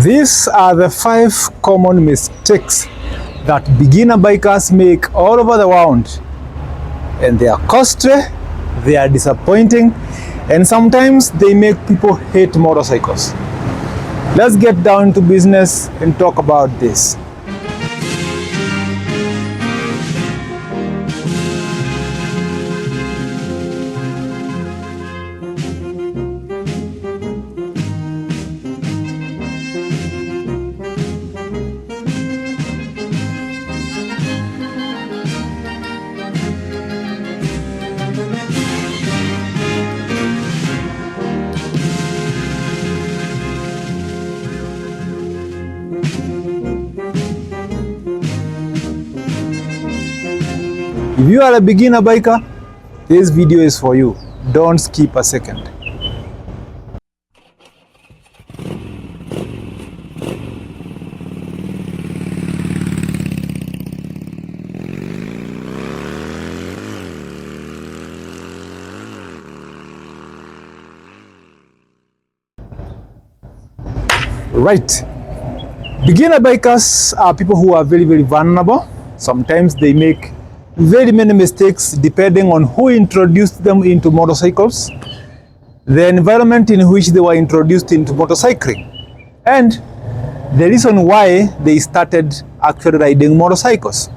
These are the 5 common mistakes that beginner bikers make all over the world. And they are costly, they are disappointing, and sometimes they make people hate motorcycles. Let's get down to business and talk about this. If you are a beginner biker, this video is for you. Don't skip a second. Right. Beginner bikers are people who are very, very vulnerable. Sometimes they make very many mistakes depending on who introduced them into motorcycles, the environment in which they were introduced into motorcycling, and the reason why they started actually riding motorcycles.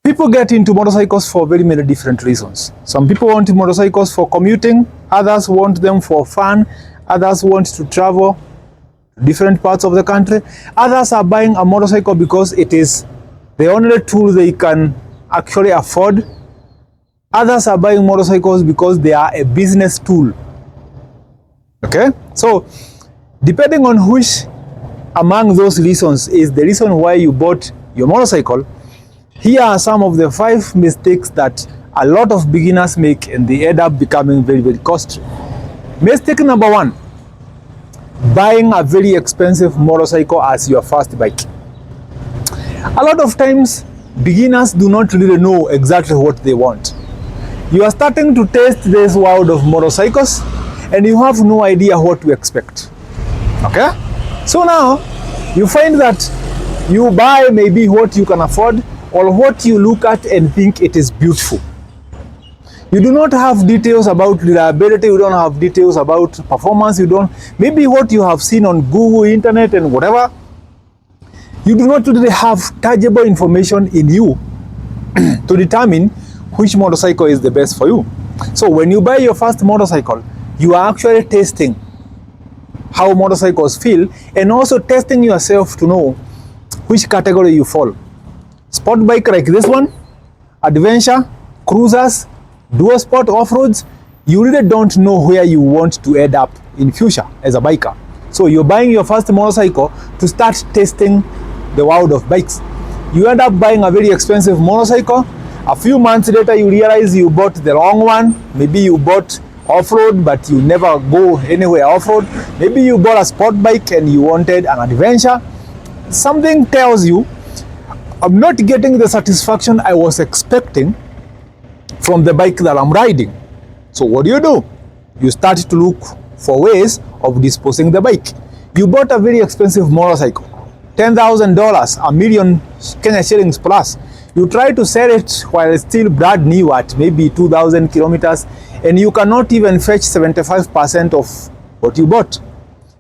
People get into motorcycles for very many different reasons. Some people want motorcycles for commuting, others want them for fun, others want to travel to different parts of the country, others are buying a motorcycle because it is the only tool they can actually afford. Others are buying motorcycles because they are a business tool. Okay? So, depending on which among those reasons is the reason why you bought your motorcycle, here are some of the 5 mistakes that a lot of beginners make and they end up becoming very, very costly. Mistake number 1, buying a very expensive motorcycle as your first bike. A lot of times, beginners do not really know exactly what they want. You are starting to taste this world of motorcycles and you have no idea what to expect. Okay? So now, you find that you buy maybe what you can afford or what you look at and think it is beautiful. You do not have details about reliability, you don't have details about performance, maybe what you have seen on Google, internet and whatever. You do not really have tangible information in you to determine which motorcycle is the best for you. So when you buy your first motorcycle, you are actually testing how motorcycles feel and also testing yourself to know which category you fall. Sport bike like this one, adventure, cruisers, dual sport off-roads, you really don't know where you want to end up in future as a biker. So you're buying your first motorcycle to start testing the world of bikes. You end up buying a very expensive motorcycle. A few months later, you realize you bought the wrong one. Maybe you bought off-road, but you never go anywhere off-road. Maybe you bought a sport bike and you wanted an adventure. Something tells you, I'm not getting the satisfaction I was expecting from the bike that I'm riding. So what do? You start to look for ways of disposing the bike. You bought a very expensive motorcycle. $10,000, $1 million Kenya shillings plus. You try to sell it while it's still brand new at maybe 2,000 kilometers and you cannot even fetch 75% of what you bought.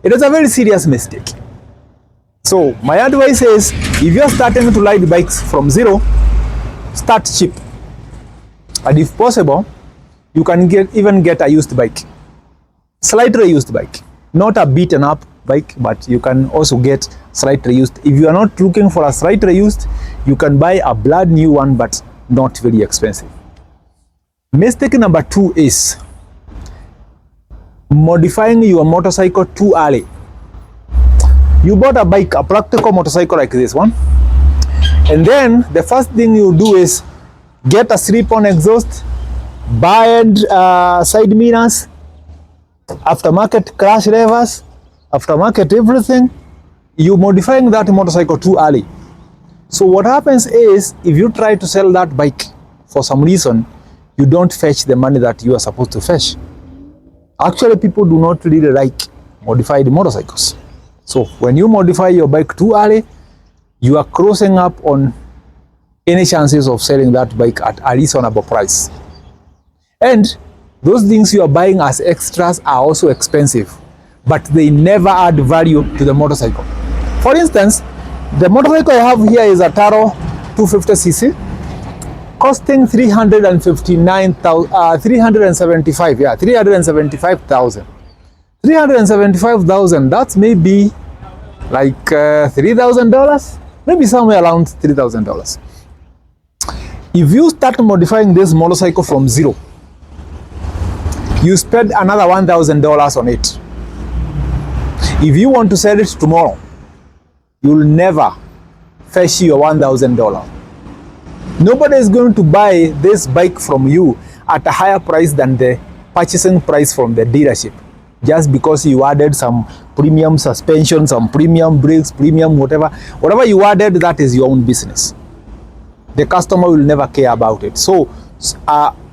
It is a very serious mistake. So my advice is, if you're starting to ride bikes from zero, start cheap. And if possible, you can even get a used bike. Slightly used bike. Not a beaten up bike, but you can also get slightly used. If you are not looking for a slightly used, you can buy a brand new one, but not very expensive. Mistake number 2 is modifying your motorcycle too early. You bought a bike, a practical motorcycle like this one, and then the first thing you do is get a slip-on exhaust, buy side mirrors, aftermarket crash levers, aftermarket everything. You modifying that motorcycle too early. So what happens is, if you try to sell that bike for some reason, you don't fetch the money that you are supposed to fetch. Actually, people do not really like modified motorcycles. So when you modify your bike too early, you are crossing up on any chances of selling that bike at a reasonable price. And those things you are buying as extras are also expensive, but they never add value to the motorcycle. For instance, the motorcycle I have here is a Taro 250cc, costing 375,000. 375,000, that's maybe like $3,000, maybe somewhere around $3,000. If you start modifying this motorcycle from zero, you spend another $1,000 on it. If you want to sell it tomorrow, you'll never fetch your $1,000. Nobody is going to buy this bike from you at a higher price than the purchasing price from the dealership, just because you added some premium suspension, some premium brakes, premium whatever you added. That is your own business. The customer will never care about it. So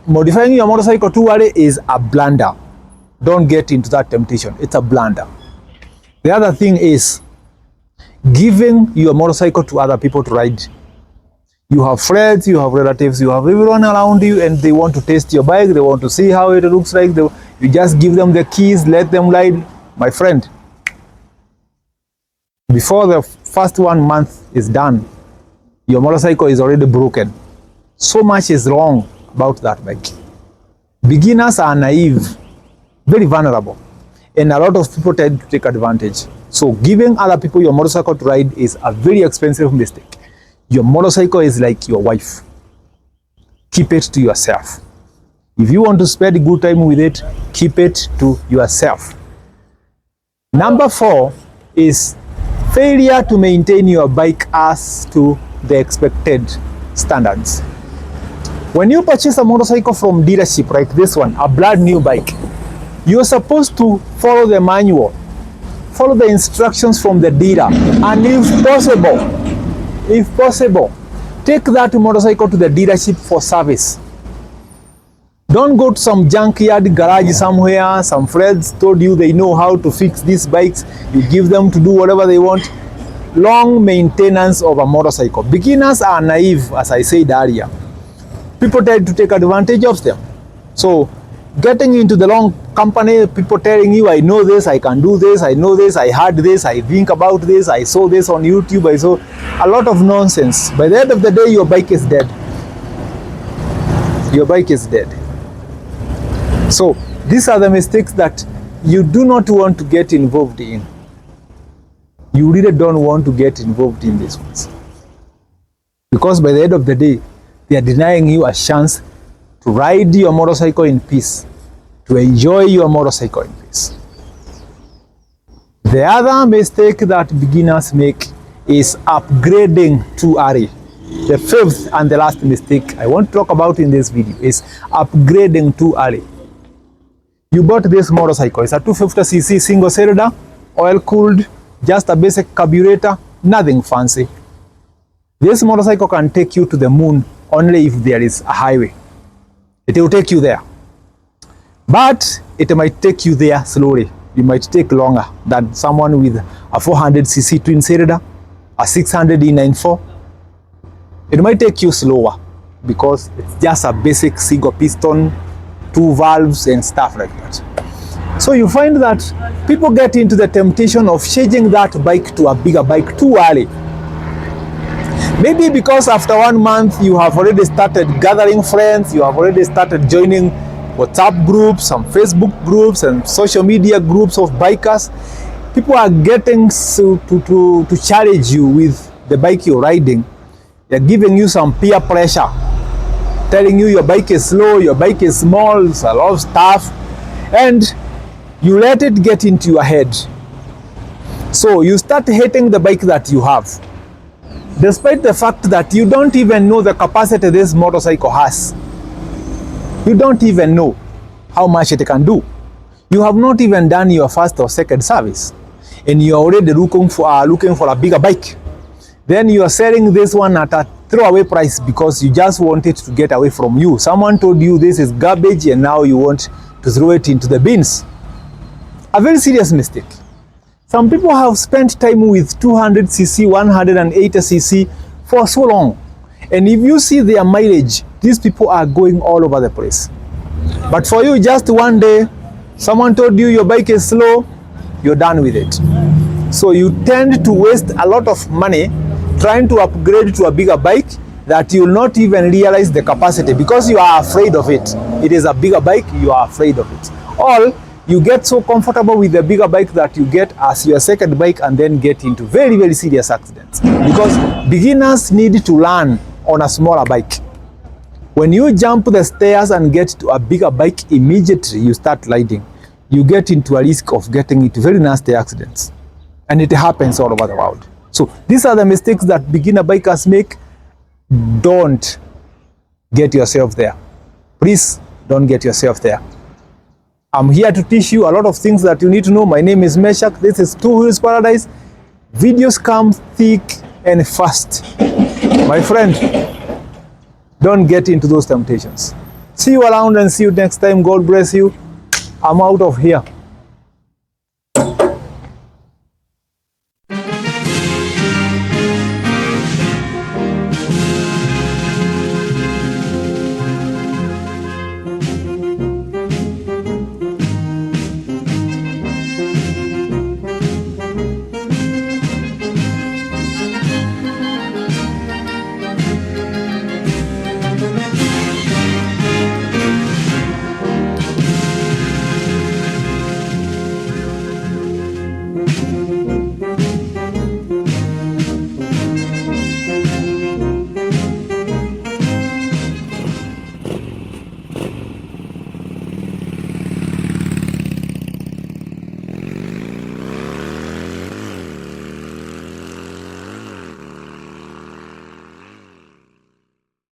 modifying your motorcycle too early is a blunder. Don't get into that temptation. It's a blunder. The other thing is giving your motorcycle to other people to ride. You have friends, you have relatives, you have everyone around you, and they want to test your bike, they want to see how it looks like. You just give them the keys, let them ride. My friend, before the first 1 month is done, your motorcycle is already broken. So much is wrong about that bike. Beginners are naive, very vulnerable, and a lot of people tend to take advantage. So giving other people your motorcycle to ride is a very expensive mistake. Your motorcycle is like your wife. Keep it to yourself. If you want to spend a good time with it, keep it to yourself. Number 4 is failure to maintain your bike as to the expected standards. When you purchase a motorcycle from dealership like this one, a brand new bike, you're supposed to follow the manual, follow the instructions from the dealer, and if possible, take that motorcycle to the dealership for service. Don't go to some junkyard garage somewhere. Some friends told you they know how to fix these bikes. You give them to do whatever they want. Long maintenance of a motorcycle. Beginners are naive, as I said earlier. People tend to take advantage of them. So getting into the wrong company, people telling you, I know this, I can do this, I know this, I heard this, I think about this, I saw this on YouTube, I saw a lot of nonsense. By the end of the day, your bike is dead. Your bike is dead. So these are the mistakes that you do not want to get involved in. You really don't want to get involved in these ones. Because by the end of the day, they are denying you a chance to ride your motorcycle in peace, to enjoy your motorcycle in peace. The other mistake that beginners make is upgrading too early. The 5th and the last mistake I want to talk about in this video is upgrading too early. You bought this motorcycle. It's a 250cc single cylinder, oil cooled, just a basic carburetor, nothing fancy. This motorcycle can take you to the moon only if there is a highway. It will take you there. But it might take you there slowly. It might take longer than someone with a 400cc twin cylinder, a 600 E94. It might take you slower because it's just a basic single piston, 2 valves and stuff like that. So you find that people get into the temptation of changing that bike to a bigger bike too early. Maybe because after 1 month you have already started gathering friends, you have already started joining WhatsApp groups, some Facebook groups and social media groups of bikers. People are getting to challenge you with the bike you're riding. They're giving you some peer pressure, telling you your bike is slow, your bike is small, it's a lot of stuff, and you let it get into your head. So you start hating the bike that you have, despite the fact that you don't even know the capacity this motorcycle has. You don't even know how much it can do. You have not even done your first or second service, and you're already looking for a bigger bike. Then you are selling this one at a throwaway price because you just want it to get away from you. Someone told you this is garbage and now you want to throw it into the bins. A very serious mistake. Some people have spent time with 200cc, 180cc for so long. And if you see their mileage, these people are going all over the place. But for you, just one day, someone told you your bike is slow, you're done with it. So you tend to waste a lot of money trying to upgrade to a bigger bike that you'll not even realize the capacity because you are afraid of it. It is a bigger bike, you are afraid of it. Or you get so comfortable with the bigger bike that you get as your second bike and then get into very, very serious accidents. Because beginners need to learn on a smaller bike. When you jump the stairs and get to a bigger bike, immediately you start sliding. You get into a risk of getting into very nasty accidents. And it happens all over the world. So these are the mistakes that beginner bikers make. Don't get yourself there. Please don't get yourself there. I'm here to teach you a lot of things that you need to know. My name is Meshak. This is Two Wheels Paradise. Videos come thick and fast. My friend, don't get into those temptations. See you around and see you next time. God bless you. I'm out of here.